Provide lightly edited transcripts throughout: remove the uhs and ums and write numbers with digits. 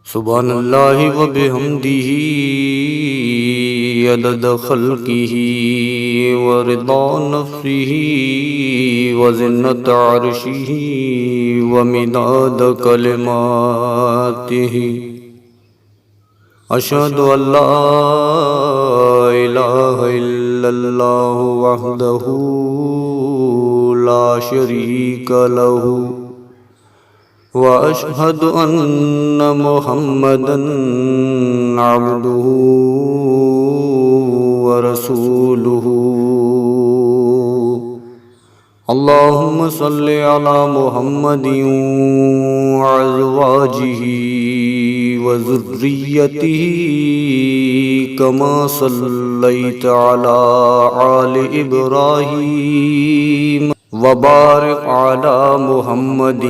سبحان اللہ و بحمدہ عدد خلقہ و رضا نفسہ و زنت عرشہ و مداد کلماتہ۔ اشہد ان لا الہ الا اللہ وحدہ لا شریک لہ واشہد ان محمدا عبدہ ورسولہ۔ اللہم صل علی محمد وازواجہ وذریتہ کما صلیت علی آل ابراہیم وبارک علی محمد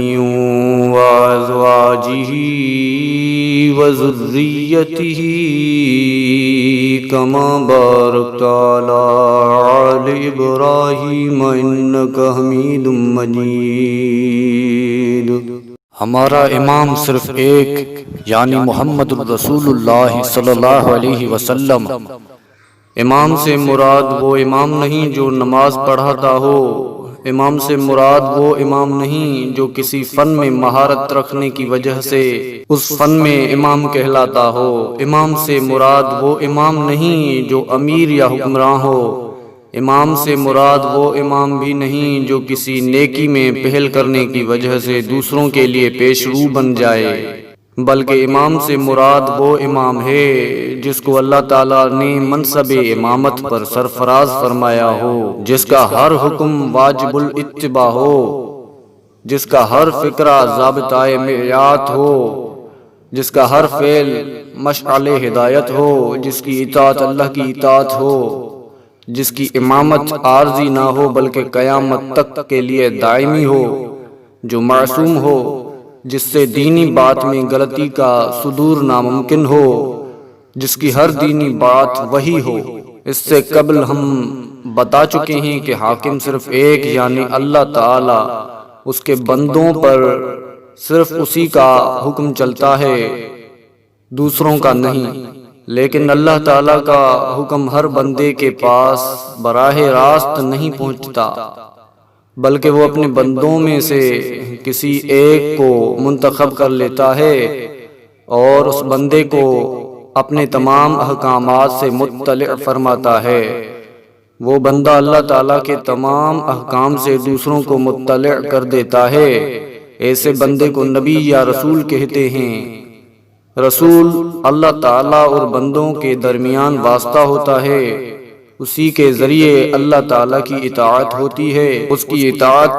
وازواجہ وذریتہ کما بارکت علی آل ابراہیم انک حمید مجید۔ ہمارا امام صرف ایک یعنی محمد الرسول اللہ صلی اللہ علیہ وسلم۔ امام سے مراد وہ امام نہیں جو نماز پڑھاتا ہو، امام سے مراد وہ امام نہیں جو کسی فن میں مہارت رکھنے کی وجہ سے اس فن میں امام کہلاتا ہو، امام سے مراد وہ امام نہیں جو امیر یا حکمراں ہو، امام سے مراد وہ امام بھی نہیں جو کسی نیکی میں پہل کرنے کی وجہ سے دوسروں کے لیے پیش رو بن جائے، بلکہ امام سے مراد وہ امام ہے جس کو اللہ تعالیٰ نے منصب امامت پر سرفراز فرمایا ہو، جس کا ہر حکم واجب الاتباع ہو، جس کا ہر فکرہ ضابطۂ معیات ہو، جس کا ہر فعل مشعل ہدایت ہو، جس کی اطاعت اللہ کی اطاعت ہو، جس کی امامت عارضی نہ ہو بلکہ قیامت تک کے لیے دائمی ہو، جو معصوم ہو، جس سے دینی بات میں غلطی کا صدور ناممکن ہو، جس کی ہر دینی بات وہی ہو۔ اس سے قبل ہم بتا چکے ہیں کہ حاکم صرف ایک یعنی اللہ تعالی، اس کے بندوں پر صرف اسی کا حکم چلتا ہے، دوسروں کا نہیں، لیکن اللہ تعالیٰ کا حکم ہر بندے کے پاس براہ راست نہیں پہنچتا، بلکہ وہ اپنے بندوں میں سے کسی ایک کو منتخب کر لیتا ہے اور اس بندے کو اپنے تمام احکامات سے مطلع فرماتا ہے۔ وہ بندہ اللہ تعالیٰ کے تمام احکام سے دوسروں کو مطلع کر دیتا ہے، ایسے بندے کو نبی یا رسول کہتے ہیں۔ رسول اللہ تعالیٰ اور بندوں کے درمیان واسطہ ہوتا ہے، اسی کے ذریعے اللہ تعالیٰ کی اطاعت ہوتی ہے، اس کی اطاعت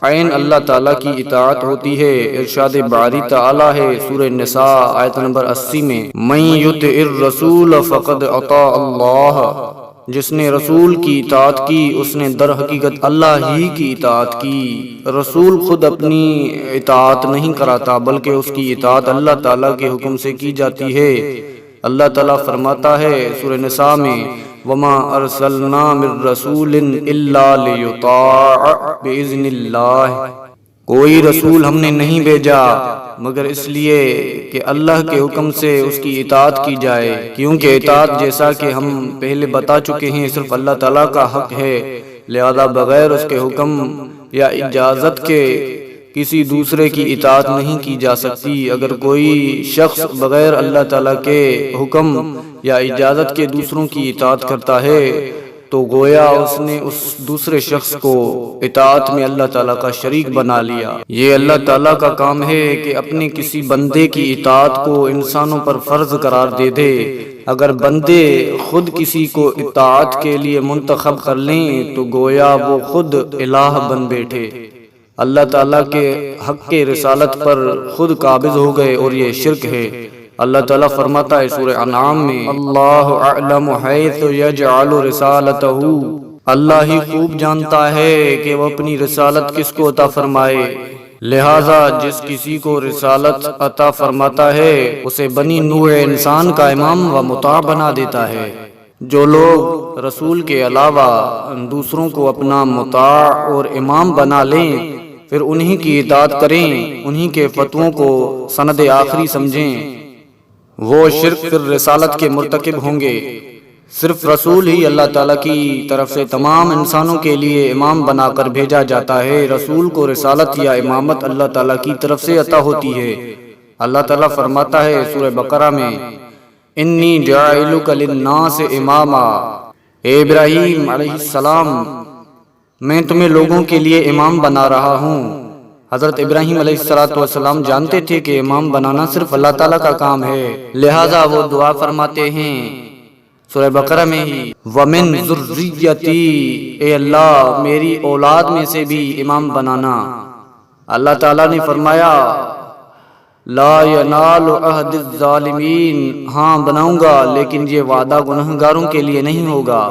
عین اللہ تعالیٰ کی اطاعت ہوتی ہے۔ ارشاد باری تعالیٰ ہے سورہ نساء آیت نمبر 80 میں، من یطع الرسول فقد اطاع اللہ، جس نے رسول کی اطاعت کی اس نے در حقیقت اللہ ہی کی اطاعت کی۔ رسول خود اپنی اطاعت نہیں کراتا بلکہ اس کی اطاعت اللہ تعالیٰ کے حکم سے کی جاتی ہے۔ اللہ تعالیٰ فرماتا ہے سورہ نساء میں، وما ارسلنا من رسول الا لیطاع باذن اللہ، کوئی رسول ہم نے نہیں بھیجا مگر اس لیے کہ اللہ کے حکم سے اس کی اطاعت کی جائے، کیونکہ اطاعت جیسا کہ ہم پہلے بتا چکے ہیں صرف اللہ تعالیٰ کا حق ہے، لہذا بغیر اس کے حکم یا اجازت کے کسی دوسرے کی اطاعت نہیں کی جا سکتی۔ اگر کوئی شخص بغیر اللہ تعالیٰ کے حکم یا اجازت کے دوسروں کی اطاعت کرتا ہے تو گویا اس نے اس دوسرے شخص کو اطاعت میں اللہ تعالیٰ کا شریک بنا لیا۔ یہ اللہ تعالیٰ کا کام ہے کہ اپنے کسی بندے کی اطاعت کو انسانوں پر فرض قرار دے دے۔ اگر بندے خود کسی کو اطاعت کے لیے منتخب کر لیں تو گویا وہ خود الہ بن بیٹھے، اللہ تعالیٰ کے حق کے رسالت پر خود قابض ہو گئے، اور یہ شرک ہے۔ اللہ تعالیٰ فرماتا ہے سورہ انعام میں، اللہ اعلم حیث یجعل رسالتہ، اللہ ہی خوب جانتا ہے کہ وہ اپنی رسالت کس کو عطا فرمائے، لہذا جس کسی کو رسالت عطا فرماتا ہے اسے بنی نوع انسان کا امام و مطاع بنا دیتا ہے۔ جو لوگ رسول کے علاوہ دوسروں کو اپنا مطاع اور امام بنا لیں، پھر انہی کی اطاعت کریں، انہی کے فتووں کو سند آخری سمجھیں، وہ شرک فی الرسالت کے مرتکب ہوں گے۔ صرف رسول ہی اللہ تعالیٰ کی طرف سے تمام انسانوں کے لیے امام بنا کر بھیجا جاتا ہے۔ رسول کو رسالت یا امامت اللہ تعالیٰ کی طرف سے عطا ہوتی ہے۔ اللہ تعالیٰ فرماتا ہے سورہ بقرہ میں، انی جاعلک للناس اماما، اے ابراہیم علیہ السلام میں تمہیں لوگوں کے لیے امام بنا رہا ہوں۔ حضرت ابراہیم علیہ السلام جانتے تھے کہ امام بنانا صرف اللہ تعالیٰ کا کام ہے، لہٰذا وہ دعا فرماتے ہیں سورہ بقرہ میں ہی، وَمِن ذُرِّيَّتِي، اے اللہ میری اولاد میں سے بھی امام بنانا۔ اللہ تعالیٰ نے فرمایا لا ینال عہد الظالمین، ہاں بناؤں گا لیکن یہ وعدہ گنہگاروں کے لیے نہیں ہوگا۔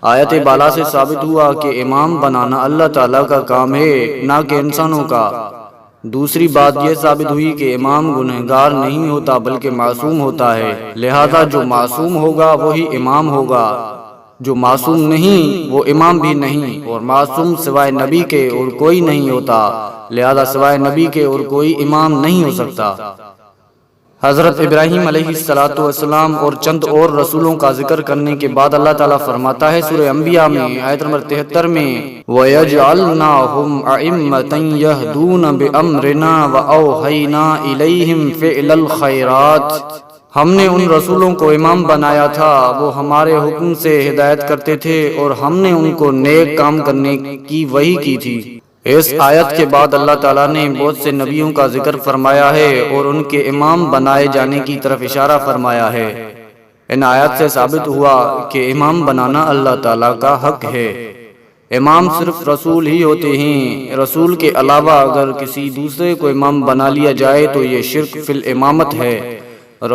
آیت بالا سے ثابت ہوا کہ امام بنانا اللہ تعالیٰ کا کام ہے، نہ کہ انسانوں کا۔ دوسری بات یہ ثابت ہوئی کہ امام گنہگار نہیں ہوتا بلکہ معصوم ہوتا ہے، لہذا جو معصوم ہوگا وہی امام ہوگا، جو معصوم نہیں وہ امام بھی نہیں، اور معصوم سوائے نبی کے اور کوئی نہیں ہوتا، لہذا سوائے نبی کے اور کوئی امام نہیں ہو سکتا۔ حضرت ابراہیم علیہ السلام اور چند اور رسولوں کا ذکر کرنے کے بعد اللہ تعالیٰ فرماتا ہے سورہ انبیاء میں آیت نمبر 73 میں، وَيَجْعَلْنَاهُمْ أَئِمَّةً يَهْدُونَ بِأَمْرِنَا وَأَوْحَيْنَا إِلَيْهِمْ فِعْلَ الْخَيْرَاتِ، ہم نے ان رسولوں کو امام بنایا تھا، وہ ہمارے حکم سے ہدایت کرتے تھے اور ہم نے ان کو نیک کام کرنے کی وحی کی تھی۔ اس آیت کے بعد اللہ تعالیٰ نے بہت سے نبیوں کا ذکر فرمایا ہے اور ان کے امام بنائے جانے کی طرف اشارہ فرمایا ہے۔ ان آیات سے ثابت ہوا کہ امام بنانا اللہ تعالیٰ کا حق ہے۔ امام صرف رسول ہی ہوتے ہیں، رسول کے علاوہ اگر کسی دوسرے کو امام بنا لیا جائے تو یہ شرک فی الامامت ہے۔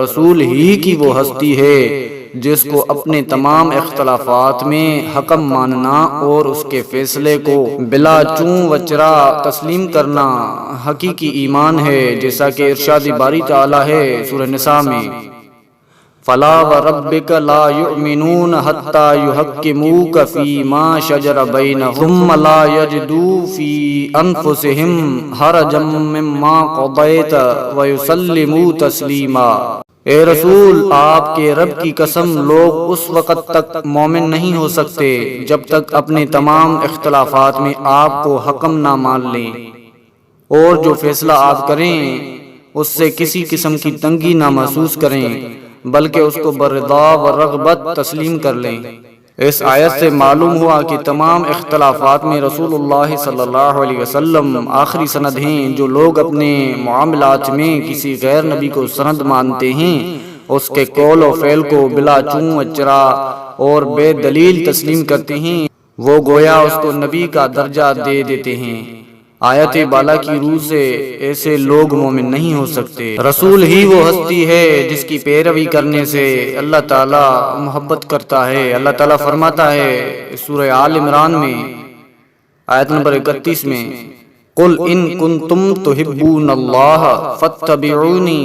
رسول ہی کی وہ ہستی ہے جس کو اپنے تمام اختلافات میں حکم ماننا اور اس کے فیصلے کو بلا چوں و چرا تسلیم کرنا حقیقی ایمان ہے، جیسا کہ ارشاد باری تعالیٰ ہے سورہ نساء میں، فَلَا وَرَبِّكَ لَا يُؤْمِنُونَ حَتَّى يُحَكِّمُوكَ فِي مَا شَجَرَ بَيْنَهُمْ ثُمَّ لَا يَجِدُوا فِي أَنفُسِهِمْ حَرَجًا مِّمَّا قَضَيْتَ وَيُسَلِّمُوا تَسْلِيمًا۔ اے رسول آپ کے رب کی قسم لوگ اس وقت تک مومن نہیں ہو سکتے جب تک اپنے تمام اختلافات میں آپ کو حکم نہ مان لیں، اور جو فیصلہ آپ کریں اس سے کسی قسم کی تنگی نہ محسوس کریں بلکہ اس کو برضا و رغبت تسلیم کر لیں۔ اس آیت سے معلوم ہوا کہ تمام اختلافات میں رسول اللہ صلی اللہ علیہ وسلم آخری سند ہیں۔ جو لوگ اپنے معاملات میں کسی غیر نبی کو سند مانتے ہیں، اس کے قول و فعل کو بلا چوں و چرا اور بے دلیل تسلیم کرتے ہیں، وہ گویا اس کو نبی کا درجہ دے دیتے ہیں۔ آیت بالا کی روح سے ایسے لوگ مومن نہیں ہو سکتے۔ رسول ہی وہ ہستی ہے جس کی پیروی کرنے سے اللہ تعالیٰ محبت کرتا ہے۔ اللہ تعالیٰ فرماتا ہے سورہ آل عمران میں آیت نمبر 31 میں، قُلْ إِن كُنتُمْ تُحِبُّونَ اللَّهَ فَاتَّبِعُونِي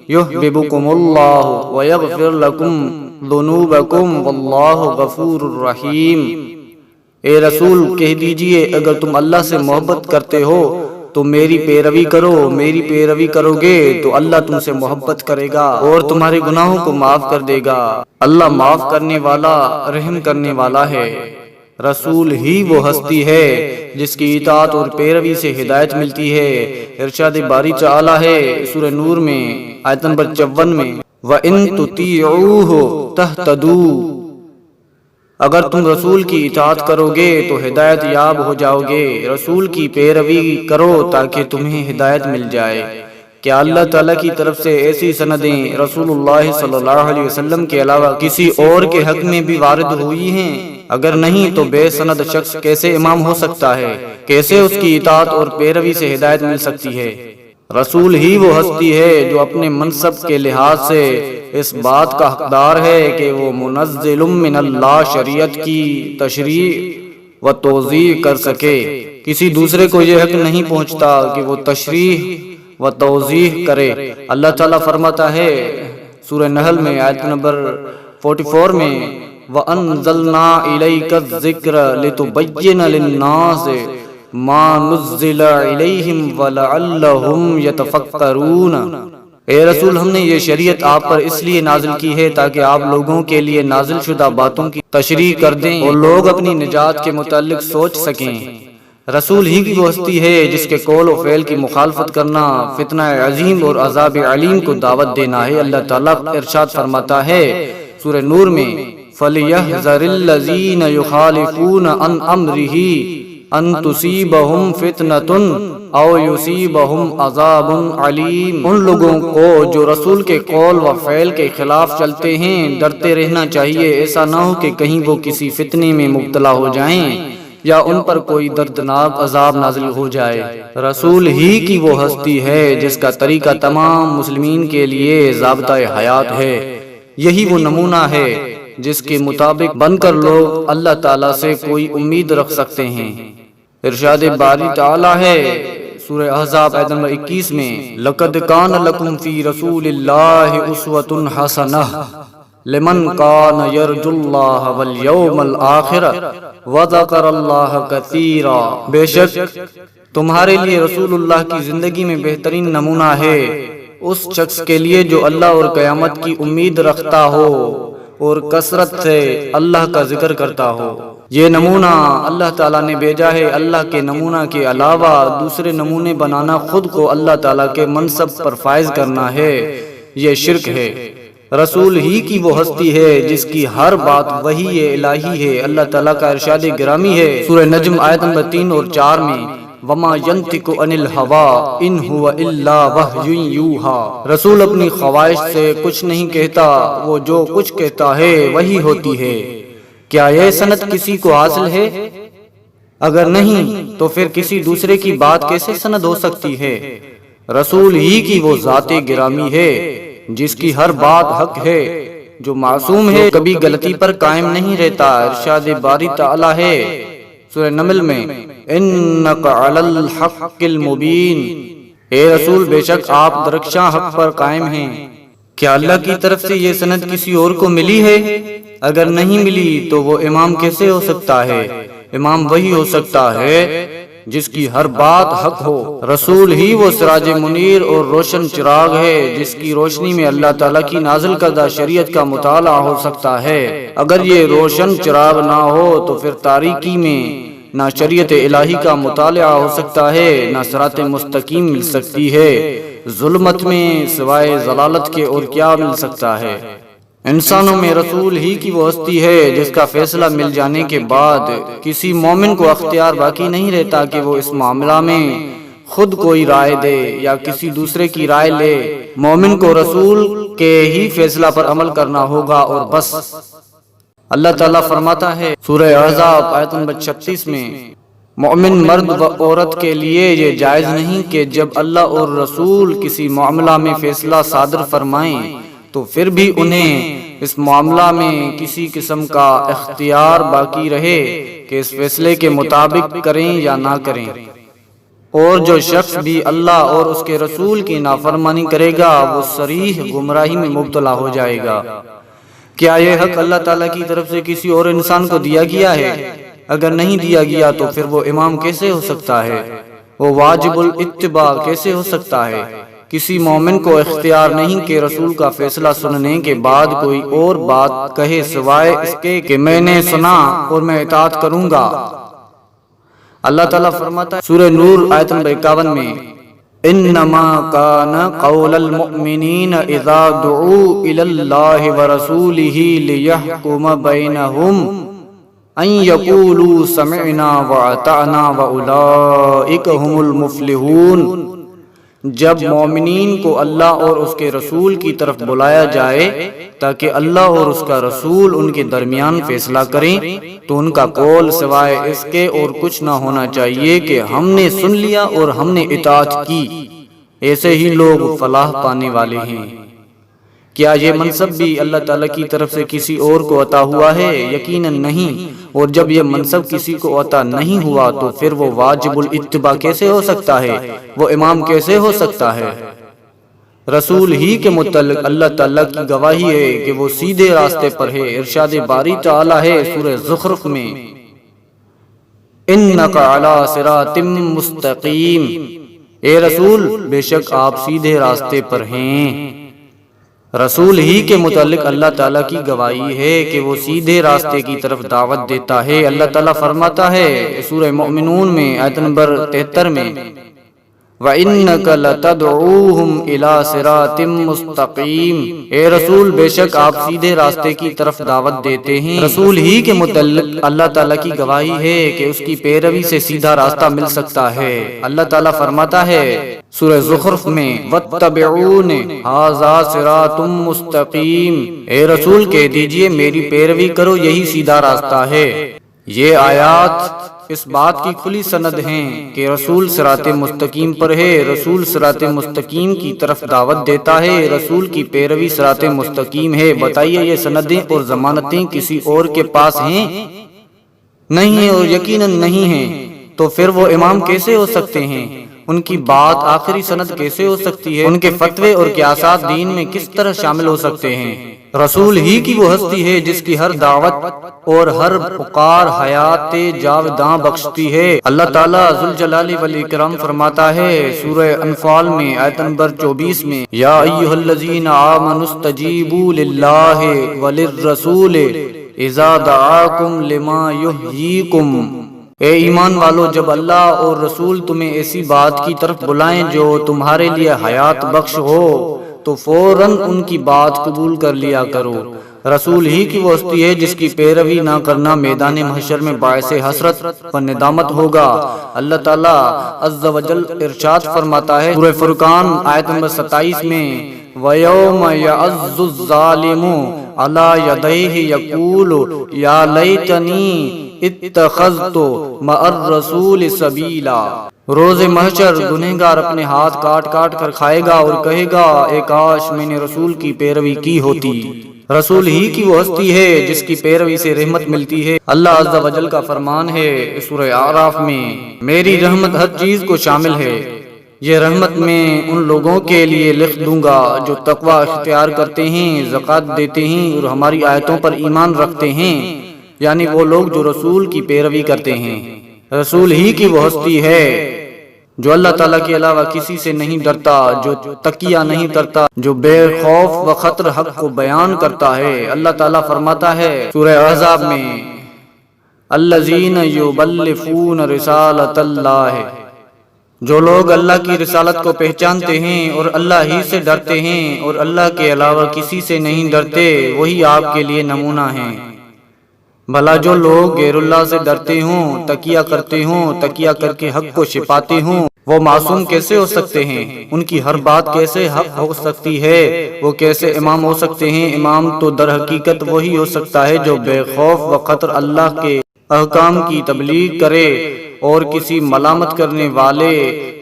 يُحْبِبُكُمُ اللَّهُ وَيَغْفِرْ لَكُمْ ذُنُوبَكُمْ وَاللَّهُ غَفُورٌ رَحِيمٌ۔ اے رسول کہہ دیجئے اگر تم اللہ سے محبت کرتے ہو تو میری پیروی کرو، میری پیروی کرو گے تو اللہ تم سے محبت کرے گا اور تمہارے گناہوں کو معاف کر دے گا۔ اللہ معاف کرنے والا رحم کرنے والا ہے۔ رسول ہی وہ ہستی ہے جس کی اطاعت اور پیروی سے ہدایت ملتی ہے۔ ارشاد باری تعالیٰ ہے سورہ نور میں آیت نمبر 54 میں، وَإِن تُطِيعُوهُ تَهْتَدُوا، اگر تم رسول کی اطاعت کرو گے تو ہدایت یاب ہو جاؤ گے۔ رسول کی پیروی کرو تاکہ تمہیں ہدایت مل جائے۔ کیا اللہ تعالیٰ کی طرف سے ایسی سندیں رسول اللہ صلی اللہ علیہ وسلم کے علاوہ کسی اور کے حق میں بھی وارد ہوئی ہیں؟ اگر نہیں تو بے سند شخص کیسے امام ہو سکتا ہے؟ کیسے اس کی اطاعت اور پیروی سے ہدایت مل سکتی ہے؟ رسول ہی وہ ہستی ہے جو اپنے منصب کے لحاظ سے اس بات کا حقدار ہے کہ وہ منزل من اللہ شریعت کی تشریح و توضیح کر سکے۔ کسی دوسرے کو یہ حق نہیں پہنچتا کہ وہ تشریح و توضیح کرے۔ اللہ تعالیٰ فرماتا ہے سورہ نحل میں آیت نمبر 44 میں، وَأَنزَلْنَا إِلَيْكَ الذِّكْرَ لِتُبَيِّنَ لِلنَّاسِ مَا نُزِّلَ إِلَيْهِمْ وَلَعَلَّهُمْ يَتَفَكَّرُونَ۔ اے رسول ہم نے یہ شریعت آپ پر اس لیے نازل کی ہے تاکہ آپ لوگوں کے لیے نازل شدہ باتوں کی تشریح کر دیں اور لوگ اپنی نجات کے متعلق سوچ سکیں۔ رسول ہی کی وہ ہستی ہے جس کے قول و فعل کی مخالفت کرنا فتنہ عظیم اور عذاب علیم کو دعوت دینا ہے۔ اللہ تعالیٰ ارشاد فرماتا ہے سورہ نور میں فَلْيَحْذَرِ الَّذِينَ يُخَالِفُونَ عَنْ أَمْرِهِ ان تصیبہم فتنۃ او یصیبہم عذاب علیم۔ ان لوگوں کو جو رسول کے قول و فعل کے خلاف چلتے ہیں ڈرتے رہنا چاہیے، ایسا نہ ہو کہ کہیں وہ کسی فتنے میں مبتلا ہو جائیں یا ان پر کوئی دردناک عذاب نازل ہو جائے۔ رسول ہی کی وہ ہستی ہے جس کا طریقہ تمام مسلمین کے لیے ضابطہ حیات ہے۔ یہی وہ نمونہ ہے جس کے مطابق بن کر لوگ اللہ تعالیٰ سے کوئی امید رکھ سکتے ہیں۔ ارشاد باری تعالیٰ ہے سورہ احزاب آیت نمبر 21 میں لَقَدْ كَانَ لَكُمْ فِي رَسُولِ اللَّهِ أُسْوَةٌ حَسَنَةٌ لِمَنْ كَانَ يَرْجُو اللَّهَ وَالْيَوْمَ الْآخِرَ وَذَكَرَ اللَّهَ كَثِيرًا۔ بے شک تمہارے لیے رسول اللہ کی زندگی میں بہترین نمونہ ہے اس شخص کے لیے جو اللہ اور قیامت کی امید رکھتا ہو اور کثرت سے اللہ کا ذکر کرتا ہو۔ یہ نمونہ اللہ تعالیٰ نے بھیجا ہے۔ اللہ کے نمونہ کے علاوہ دوسرے نمونے بنانا خود کو اللہ تعالیٰ کے منصب پر فائز کرنا ہے، یہ شرک ہے۔ رسول ہی کی وہ ہستی ہے جس کی ہر بات وحی الہی ہے۔ اللہ تعالیٰ کا ارشاد گرامی ہے سورہ نجم آیت نمبر 3 اور 4 میں وَمَا يَنْطِقُ عَنِ الْهَوَىٰ إِنْ هُوَ إِلَّا وَحْيٌ يُوحَىٰ۔ رسول اپنی خواہش سے کچھ نہیں کہتا، وہ جو کچھ کہتا ہے وہی ہوتی ہے۔ کیا یہ سند کسی کو حاصل ہے؟ اگر نہیں تو پھر کسی دوسرے کی بات کیسے سند ہو سکتی ہے؟ رسول ہی کی وہ ذات گرامی ہے جس کی ہر بات حق ہے، جو معصوم ہے، کبھی غلطی پر قائم نہیں رہتا۔ ارشاد باری تعالیٰ ہے سورہ نمل میں انک علی الحق المبین۔ اے رسول بے شک آپ درخشاں حق پر قائم ہیں۔ کیا اللہ کی طرف سے یہ سند کسی اور کو ملی ہے؟ اگر نہیں ملی تو وہ امام کیسے ہو سکتا ہے؟ امام وہی ہو سکتا ہے جس کی ہر بات حق ہو۔ رسول ہی وہ سراج منیر اور روشن چراغ ہے جس کی روشنی میں اللہ تعالیٰ کی نازل کردہ شریعت کا مطالعہ ہو سکتا ہے۔ اگر یہ روشن چراغ نہ ہو تو پھر تاریکی میں نہ شریعت الہی کا مطالعہ ہو سکتا ہے، نہ صراط مستقیم مل سکتی ہے۔ ظلمت میں سوائے ضلالت کے اور کیا مل سکتا ہے؟ انسانوں میں رسول ہی کی وہ ہستی ہے جس کا فیصلہ مل جانے کے بعد کسی مومن کو اختیار باقی نہیں رہتا کہ وہ اس معاملہ میں خود کوئی رائے دے یا کسی دوسرے کی رائے لے۔ مومن کو رسول کے ہی فیصلہ پر عمل کرنا ہوگا اور بس۔ اللہ تعالیٰ فرماتا ہے سورہ احزاب آیت نمبر 36 میں مومن مرد و عورت کے لیے یہ جائز نہیں کہ جب اللہ اور رسول کسی معاملہ میں فیصلہ صادر فرمائیں تو پھر بھی انہیں اس معاملہ میں کسی قسم کا اختیار باقی رہے کہ اس فیصلے کے مطابق کریں یا نہ کریں۔ اور جو شخص بھی اللہ اور اس کے رسول کی نافرمانی کرے گا وہ صریح گمراہی میں مبتلا ہو جائے گا۔ کیا یہ حق اللہ تعالیٰ کی طرف سے کسی اور انسان کو دیا گیا ہے؟ اگر نہیں دیا گیا تو پھر وہ امام کیسے ہو سکتا ہے؟ وہ واجب الاتباع کیسے ہو سکتا ہے؟ کسی مومن کو اختیار نہیں کہ رسول کا فیصلہ سننے کے بعد کوئی اور بات کہے سوائے اس کے کہ میں نے سنا اور میں اطاعت کروں گا۔ اللہ تعالیٰ فرماتا ہے سورہ نور آیت نمبر 51 میں انما کان قول المؤمنین اذا دعوا الی اللہ ورسولہ لیحکم بینہم ان یقولوا سمعنا واطعنا واولئک هم المفلحون۔ جب مومنین کو اللہ اور اس کے رسول کی طرف بلایا جائے تاکہ اللہ اور اس کا رسول ان کے درمیان فیصلہ کریں تو ان کا قول سوائے اس کے اور کچھ نہ ہونا چاہیے کہ ہم نے سن لیا اور ہم نے اطاعت کی۔ ایسے ہی لوگ فلاح پانے والے ہیں۔ کیا یہ منصب بھی اللہ تعالیٰ کی طرف سے کسی اور کو عطا ہوا ہے؟ یقیناً نہیں۔ اور جب یہ منصب کسی کو عطا نہیں ہوا تو پھر وہ واجب الاتباع کیسے ہو سکتا ہے؟ وہ امام کیسے ہو سکتا ہے؟ رسول ہی کے متعلق اللہ تعالیٰ کی گواہی ہے کہ وہ سیدھے راستے پر ہے۔ ارشاد باری تعالیٰ ہے سورہ زخرف میں انک علی صراط مستقیم۔ اے رسول بے شک آپ سیدھے راستے پر ہیں۔ رسول ہی کے متعلق اللہ تعالیٰ کی گواہی ہے کہ وہ سیدھے راستے کی طرف دعوت دیتا ہے۔ اللہ تعالیٰ فرماتا ہے سورہ مومنون میں آیت نمبر 73 میں وَإِنَّكَ لَتَدْعُوهُمْ إِلَى صِرَاطٍ مُسْتَقِيمٍ، اے رسول بے شک آپ سیدھے راستے کی طرف دعوت دیتے ہیں۔ رسول ہی کے متعلق اللہ تعالیٰ کی گواہی ہے کہ اس کی پیروی سے سیدھا راستہ مل سکتا ہے۔ اللہ تعالیٰ فرماتا ہے سورہ زخرف میں وَاتَّبِعُونِ هَذَا صِرَاطٌ مُسْتَقِيمٌ، اے رسول کہہ دیجئے میری پیروی کرو، یہی سیدھا راستہ ہے۔ یہ آیات اس بات کی کھلی سند ہیں کہ رسول صراط مستقیم پر ہے، رسول صراط مستقیم کی طرف دعوت دیتا ہے، رسول کی پیروی صراط مستقیم ہے۔ بتائیے یہ سندیں اور ضمانتیں کسی اور کے پاس ہیں؟ نہیں ہیں، اور یقیناً نہیں ہیں، تو پھر وہ امام کیسے ہو سکتے ہیں؟ ان کی بات آخری سند کیسے ہو سکتی ہے؟ ان کے فتوے اور قیاسات دین میں کس طرح شامل ہو سکتے ہیں؟ رسول ہی کی وہ ہستی ہے جس کی ہر دعوت اور ہر پکار حیات جاوداں بخشتی ہے۔ اللہ تعالیٰ ذوالجلال والاکرام فرماتا ہے سورہ انفال میں آیت نمبر 24 میں یا ایھا الذین آمنوا استجیبوا للہ وللرسول اذا دعاکم لما یحییکم، اے ایمان والو جب اللہ اور رسول تمہیں ایسی بات کی طرف بلائیں جو تمہارے لیے حیات بخش ہو تو فوراً ان کی بات قبول کر لیا کرو۔ رسول ہی کی وہ ہستی ہے جس کی پیروی نہ کرنا میدان محشر میں باعث حسرت و ندامت ہوگا۔ اللہ تعالیٰ عز و جل ارشاد فرماتا ہے سورہ فرقان آیت نمبر 27 میں وَيَوْمَ يَعَضُّ الظَّالِمُ عَلَى يَدَيْهِ يَقُولُ يَا لَيْتَنِي اتخذت مع الرسول سبیلا، روز محشر گنہگار اپنے ہاتھ کاٹ کاٹ کر کھائے گا اور کہے گا اے کاش میں نے رسول کی پیروی کی ہوتی۔ رسول ہی کی وہ ہستی ہے جس کی پیروی سے رحمت ملتی ہے۔ اللہ عز و جل کا فرمان ہے سورہ اعراف میں میری رحمت ہر چیز کو شامل ہے، یہ رحمت میں ان لوگوں کے لیے لکھ دوں گا جو تقوی اختیار کرتے ہیں، زکوٰۃ دیتے ہیں اور ہماری آیتوں پر ایمان رکھتے ہیں، یعنی وہ لوگ جو رسول کی پیروی کرتے ہیں۔ رسول ہی کی وہ ہستی ہے جو اللہ تعالیٰ کے علاوہ کسی سے نہیں ڈرتا، جو تقیہ نہیں کرتا، جو بے خوف و خطر حق کو بیان کرتا ہے۔ اللہ تعالیٰ فرماتا ہے سورہ احزاب میں الذین یبلغون رسالۃ اللہ، جو لوگ اللہ کی رسالت کو پہچانتے ہیں اور اللہ ہی سے ڈرتے ہیں اور اللہ کے علاوہ کسی سے نہیں ڈرتے، وہی آپ کے لیے نمونہ ہیں۔ بھلا جو لوگ غیر اللہ سے ڈرتے ہوں، تقیہ کرتے ہوں، تقیہ کر کے حق کو چھپاتے ہوں، وہ معصوم کیسے ہو سکتے ہیں؟ ان کی ہر بات کیسے حق ہو سکتی ہے؟ وہ کیسے امام ہو سکتے ہیں؟ امام تو در حقیقت وہی ہو سکتا ہے جو بے خوف و خطر اللہ کے احکام کی تبلیغ کرے اور کسی ملامت کرنے والے،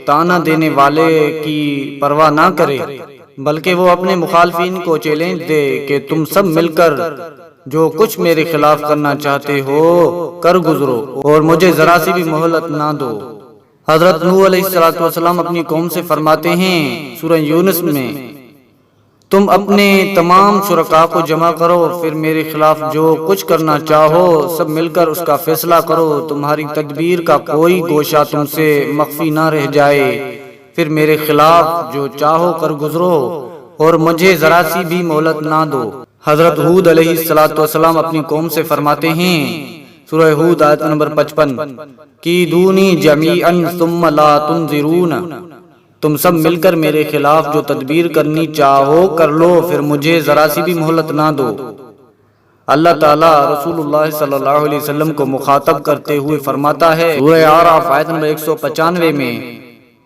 تانا دینے والے کی پرواہ نہ کرے، بلکہ وہ اپنے مخالفین کو چیلنج دے کہ تم سب مل کر جو کچھ میرے خلاف کرنا چاہتے ہو کر گزرو اور مجھے ذرا سی بھی مہلت نہ دو۔ حضرت نوح علیہ السلام اپنی قوم سے فرماتے ہیں سورہ یونس میں تم اپنے تمام شرکاء کو جمع کرو، پھر میرے خلاف جو کچھ کرنا چاہو سب مل کر اس کا فیصلہ کرو، تمہاری تدبیر کا کوئی گوشہ تم سے مخفی نہ رہ جائے، پھر میرے خلاف جو چاہو کر گزرو اور مجھے ذرا سی بھی مہلت نہ دو۔ حضرت ہود علیہ السلام اپنی قوم سے فرماتے ہیں سورہ ہود آیت نمبر 55 کیدونی جمیعا ثم لا تنظرون، تم سب مل کر میرے خلاف جو تدبیر کرنی چاہو کر لو، پھر مجھے ذرا سی بھی مہلت نہ دو۔ اللہ تعالیٰ رسول اللہ صلی اللہ علیہ وسلم کو مخاطب کرتے ہوئے فرماتا ہے سورہ اعراف آیت نمبر 195 میں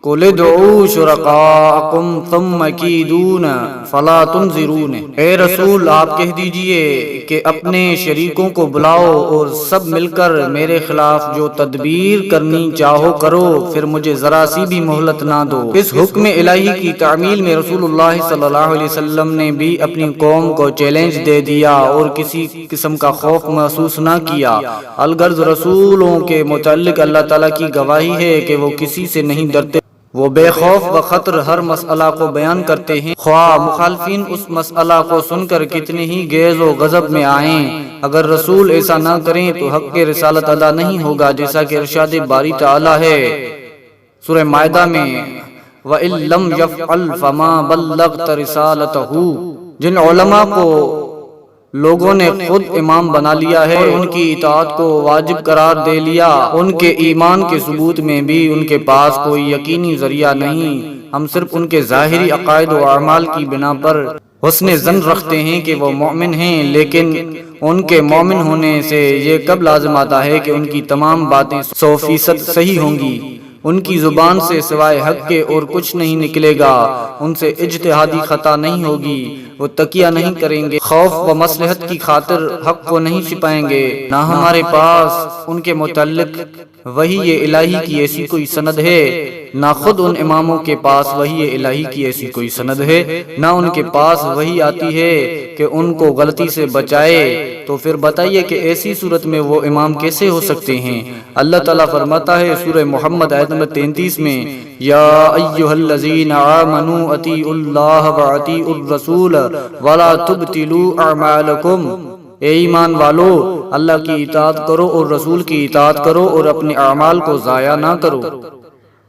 قُلِ ادْعُوا شُرَكَاءَكُمْ ثُمَّ كِيدُونَ فَلَا تُنظِرُونَ، اے رسول آپ کہہ دیجئے کہ اپنے شریکوں کو بلاؤ اور سب مل کر میرے خلاف جو تدبیر کرنی چاہو کرو، پھر مجھے ذرا سی بھی مہلت نہ دو۔ اس حکم الہی کی تعمیل میں رسول اللہ صلی اللہ علیہ وسلم نے بھی اپنی قوم کو چیلنج دے دیا اور کسی قسم کا خوف محسوس نہ کیا۔ الغرض رسولوں کے متعلق اللہ تعالیٰ کی گواہی ہے کہ وہ کسی سے نہیں ڈرتے، وہ بے خوف و خطر ہر مسئلہ کو بیان کرتے ہیں، خواہ مخالفین اس مسئلہ کو سن کر کتنے ہی غیظ و غضب میں آئیں۔ اگر رسول ایسا نہ کریں تو حق کے رسالت ادا نہیں ہوگا، جیسا کہ ارشاد باری تعالی ہے سورہ مائدہ میں وَإِن لَّمْ يَفْعَلْ فَمَا بَلَّغْتَ رِسَالَتَهُ، جن علماء کو لوگوں نے خود امام بنا لیا ہے اور ان کی اطاعت کو واجب قرار دے لیا، ان کے ایمان کے ثبوت میں بھی ان کے پاس کوئی یقینی ذریعہ نہیں، ہم صرف ان کے ظاہری عقائد و اعمال کی بنا پر حسن ظن رکھتے ہیں کہ وہ مومن ہیں، لیکن ان کے مومن ہونے سے یہ کب لازم آتا ہے کہ ان کی تمام باتیں 100% صحیح ہوں گی، ان کی زبان سے سوائے حق کے اور کچھ نہیں نکلے گا، ان سے اجتہادی خطا نہیں ہوگی، وہ تکیہ نہیں کریں گے، خوف و مصلحت کی خاطر حق کو نہیں چھپائیں گے، نہ ہمارے پاس ان کے متعلق وحی الہی کی ایسی کوئی سند ہے، نہ خود ان اماموں کے پاس وحی الہی کی ایسی کوئی سند ہے، نہ ان کے پاس وحی آتی ہے کہ ان کو غلطی سے بچائے، تو پھر بتائیے کہ ایسی صورت میں وہ امام کیسے ہو سکتے ہیں؟ اللہ تعالیٰ فرماتا ہے سورہ محمد آیت نمبر 33 میں، یا ایھا الذین آمنوا اطیعوا اللہ واطیعوا الرسول ولا تبطلوا اعمالکم، اے ایمان والو اللہ کی اطاعت کرو اور رسول کی اطاعت کرو اور اپنے اعمال کو ضائع نہ کرو۔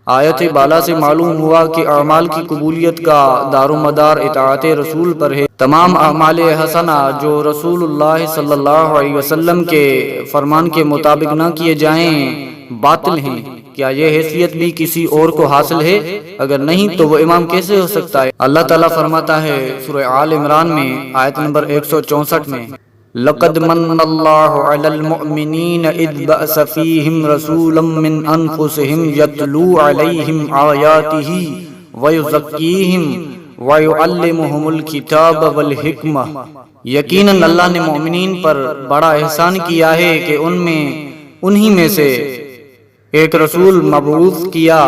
آیت بالا سے معلوم ہوا کہ اعمال کی قبولیت کا دار و مدار اطاعت رسول پر ہے، تمام اعمال حسنہ جو رسول اللہ صلی اللہ علیہ وسلم کے فرمان کے مطابق نہ کیے جائیں باطل ہیں۔ کیا یہ حیثیت بھی کسی اور کو حاصل ہے؟ اگر نہیں تو وہ امام کیسے ہو سکتا ہے؟ اللہ تعالیٰ فرماتا ہے سورہ آل عمران میں آیت نمبر 164 میں، لقد من اللہ علی المؤمنین اذ بعث فیہم رسولا من انفسہم یتلو علیہم آیاتہ ویزکیہم ویعلمہم الکتاب والحکمہ، یقیناً اللہ نے مومنین پر بڑا احسان کیا ہے کہ انہی میں سے ایک رسول مبعوث کیا،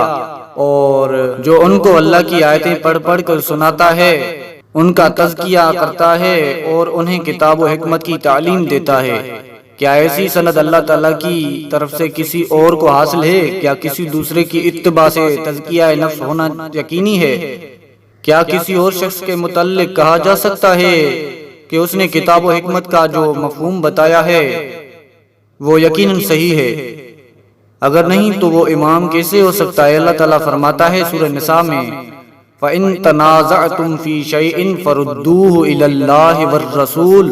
اور جو ان کو اللہ کی آیتیں پڑھ پڑھ کر سناتا ہے، ان کا تزکیہ کرتا ہے اور انہیں کتاب و حکمت کی تعلیم دیتا ہے۔ کیا ایسی سند اللہ تعالیٰ کی طرف سے کسی اور کو حاصل ہے؟ کیا کسی دوسرے کی اتباع سے تزکیہ نفس ہونا یقینی ہے؟ کیا کسی اور شخص کے متعلق کہا جا سکتا ہے کہ اس نے کتاب و حکمت کا جو مفہوم بتایا ہے وہ یقیناً صحیح ہے؟ اگر نہیں تو وہ امام کیسے ہو سکتا ہے؟ اللہ تعالیٰ فرماتا ہے سورہ نساء میں، فَإِن تَنَازَعْتُمْ فِي شَيْءٍ فَرُدُّوهُ إِلَى اللَّهِ وَالرَّسُولِ،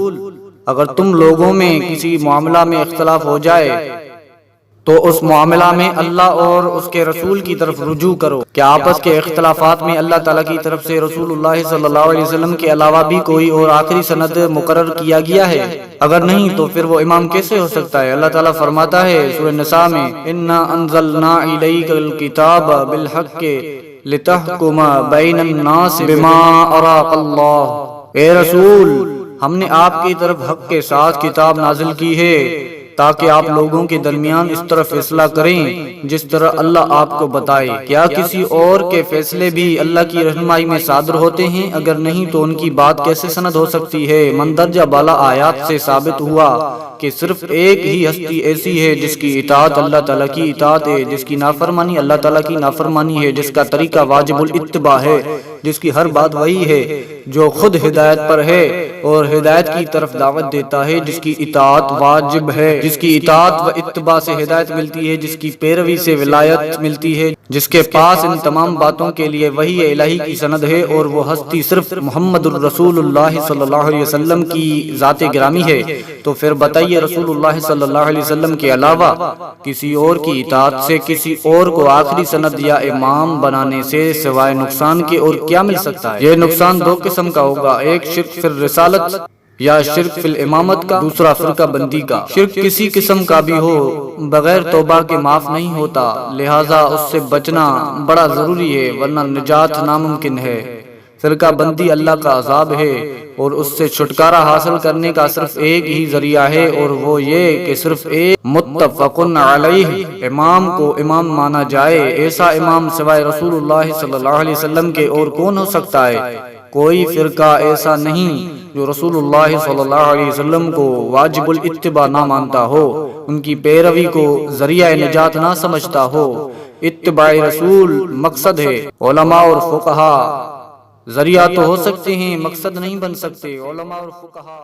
اگر تم لوگوں میں کسی معاملہ میں اختلاف ہو جائے تو اس معاملہ میں اللہ اور اس کے رسول کی طرف رجوع کرو۔ کیا آپس کے اختلافات میں اللہ تعالیٰ کی طرف سے رسول اللہ صلی اللہ علیہ وسلم کے علاوہ بھی کوئی اور آخری سند مقرر کیا گیا ہے؟ اگر نہیں تو پھر وہ امام کیسے ہو سکتا ہے؟ اللہ تعالیٰ فرماتا ہے سورہ نساء میں، اِنَّا أَنزَلْنَا إِلَيْكَ الْكِتَابَ بِالْحَقِّ لِتَحْكُمَ بَيْنَ النَّاسِ بِمَا أَرَاكَ اللَّهُ، اے رسول ہم نے آپ کی طرف حق کے ساتھ کتاب نازل کی ہے تاکہ آپ لوگوں کے درمیان اس طرح فیصلہ کریں جس طرح اللہ آپ کو بتائے۔ کیا کسی اور کے فیصلے بھی اللہ کی رہنمائی میں صادر ہوتے ہیں؟ اگر نہیں تو ان کی بات کیسے سند ہو سکتی ہے؟ مندرجہ بالا آیات سے ثابت ہوا کہ صرف ایک ہی ہستی ایسی ہے جس کی اطاعت اللہ تعالیٰ کی اطاعت ہے، جس کی نافرمانی اللہ تعالیٰ کی نافرمانی ہے، جس کا طریقہ واجب الاتباع ہے، جس کی ہر بات وہی ہے، جو خود ہدایت پر ہے اور ہدایت کی طرف دعوت دیتا ہے، جس کی اطاعت واجب ہے، جس کی اطاعت و اتباع سے ہدایت ملتی ہے، جس کی پیروی سے ولایت ملتی ہے، جس کے پاس ان تمام باتوں کے لیے وحی الہی کی سند ہے، اور وہ ہستی صرف محمد الرسول اللہ صلی اللہ علیہ وسلم کی ذات گرامی ہے۔ تو پھر بتائیے رسول اللہ صلی اللہ علیہ وسلم کے علاوہ کسی اور کی اطاعت سے کسی اور کو آخری سند یا امام بنانے سے سوائے نقصان کے اور کیا مل سکتا ہے؟ یہ نقصان دو قسم کا ہوگا، ایک شرک فی الرسالت یا شرک فی الامامت کا، دوسرا فرقہ بندی کا۔ شرک کسی قسم کا بھی ہو بغیر توبہ کے معاف نہیں ہوتا، لہٰذا اس سے بچنا بڑا ضروری ہے ورنہ نجات ناممکن ہے۔ فرقہ بندی اللہ کا عذاب ہے اور اس سے چھٹکارا حاصل کرنے کا صرف ایک ہی ذریعہ ہے، اور وہ یہ کہ صرف ایک متفق علیہ امام کو امام مانا جائے۔ ایسا امام سوائے رسول اللہ صلی اللہ علیہ وسلم کے اور کون ہو سکتا ہے؟ کوئی فرقہ ایسا نہیں جو رسول اللہ صلی اللہ علیہ وسلم کو واجب الاتباع نہ مانتا ہو، ان کی پیروی کو ذریعہ نجات نہ سمجھتا ہو۔ اتباع رسول مقصد ہے، علماء اور فقہا ذریعہ تو ہو سکتے ہیں، مقصد نہیں بن سکتے۔ علماء اور فقہا